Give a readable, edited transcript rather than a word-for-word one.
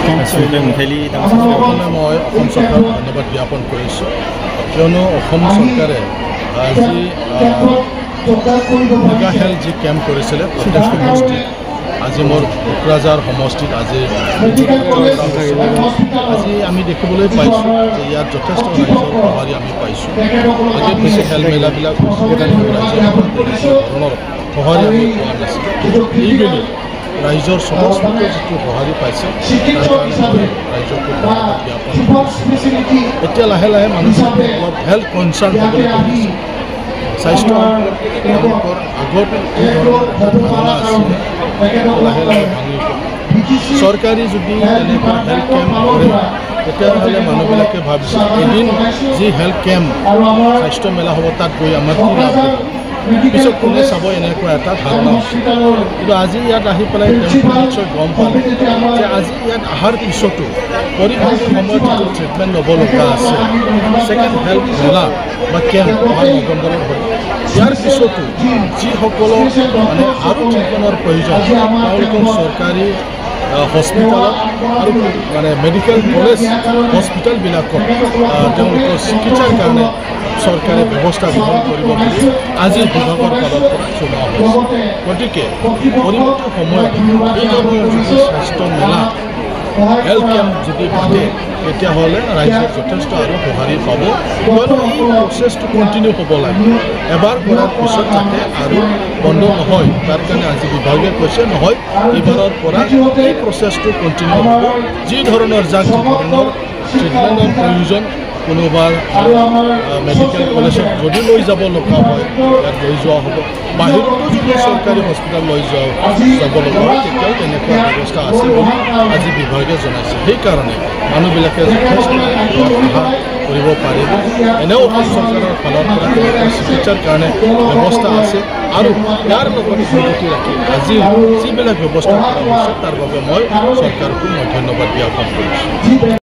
প্ৰথমে মই অসম চৰকাৰক ধন্যবাদ জ্ঞাপন কৰিছোঁ, কিয়নো অসম চৰকাৰে আজি মেগা হেল্থ যি কেম্প কৰিছিলে প্ৰত্যেক সমষ্টিত, আজি মোৰ কোকৰাঝাৰ সমষ্টিত আজি আমি দেখিবলৈ পাইছোঁ যে ইয়াত যথেষ্ট ৰাইজৰ সঁহাৰি আমি পাইছোঁ। আগে পিছে খেল মেলাবিলাক ধৰণৰ সঁহাৰি আমি পোৱা নাছিলোঁ। এইবেলি ৰাইজৰ স্বতঃস্ফূৰ্ত যিটো সঁহাৰি পাইছে তাৰ কাৰণে মই ৰাইজক ধন্যবাদ জ্ঞাপন কৰিছোঁ। এতিয়া লাহে লাহে মানুহবিলাকে অলপ হেল্থ কনচাৰ্ণ হ'বলৈ ধৰিছে। স্বাস্থ্য তেওঁলোকৰ আগত যি ধৰণৰ ধাৰণা আছিলে লাহে লাহে ভাঙি চৰকাৰী যদি এনেকুৱা হেল্থ কেম্প কৰে তেতিয়াহ'লে মানুহবিলাকে ভাবিছে এদিন যি হেল্থ কেম্প স্বাস্থ্য মেলা হ'ব তাত গৈ আমাৰ কি লাভ হ'ব, পিছত কোনে চাব, এনেকুৱা এটা ধাৰণা হৈছে। কিন্তু আজি ইয়াত আহি পেলাই তেওঁলোকে নিশ্চয় গম পালে যে আজি ইয়াত অহাৰ পিছতো পৰৱৰ্তী সময়ত যিটো ট্ৰিটমেণ্ট ল'ব লগা আছে ছেকেণ্ড হেল্থ মেলা বা কেম্প আমাৰ নৱেম্বৰত হ'ব, ইয়াৰ পিছতো যিসকলৰ মানে আৰু ট্ৰিটমেণ্টৰ প্ৰয়োজন তেওঁলোকক চৰকাৰী হস্পিটেলত আৰু মানে মেডিকেল কলেজ হস্পিটেলবিলাকত তেওঁলোকৰ চিকিৎসাৰ কাৰণে চৰকাৰে ব্যৱস্থা গ্ৰহণ কৰিব বুলি আজি বিভাগৰ ফালৰ পৰা জনোৱা হৈছে। গতিকে পৰৱৰ্তী সময়ত এই ধৰণৰ যদি স্বাস্থ্য মেলা হেল্থ কেম্প যদি পাতে তেতিয়াহ'লে ৰাইজে যথেষ্ট আৰু সঁহাৰি পাব, কিয়নো এই প্ৰচেছটো কণ্টিনিউ হ'ব লাগে। এবাৰ কৰাৰ পিছত যাতে আৰু বন্ধ নহয় তাৰ কাৰণে আজি বিভাগে কৈছে নহয় এইবাৰৰ পৰা এই প্ৰচেছটো কণ্টিনিউ হ'ব। যি ধৰণৰ যাক যি ধৰণৰ ট্ৰিটমেণ্টৰ প্ৰয়োজন কোনোবা মেডিকেল কলেজত যদি লৈ যাব লগা হয় ইয়াত লৈ যোৱা হ'ব, বাহিৰতো যদি চৰকাৰী হস্পিটেল লৈ যাব লগা হয় তেতিয়াও তেনেকুৱা ব্যৱস্থা আছে বুলি আজি বিভাগে জনাইছে। সেইকাৰণে মানুহবিলাকে যথেষ্ট সহায় কৰিব পাৰিব। এনেও অসম চৰকাৰৰ ফালৰ পৰা চিকিৎসাৰ কাৰণে ব্যৱস্থা আছে আৰু ইয়াৰ লগত সংগতি ৰাখি আজি যিবিলাক ব্যৱস্থা কৰা হৈছে তাৰ বাবে মই চৰকাৰকো মই ধন্যবাদ জ্ঞাপন কৰিছোঁ।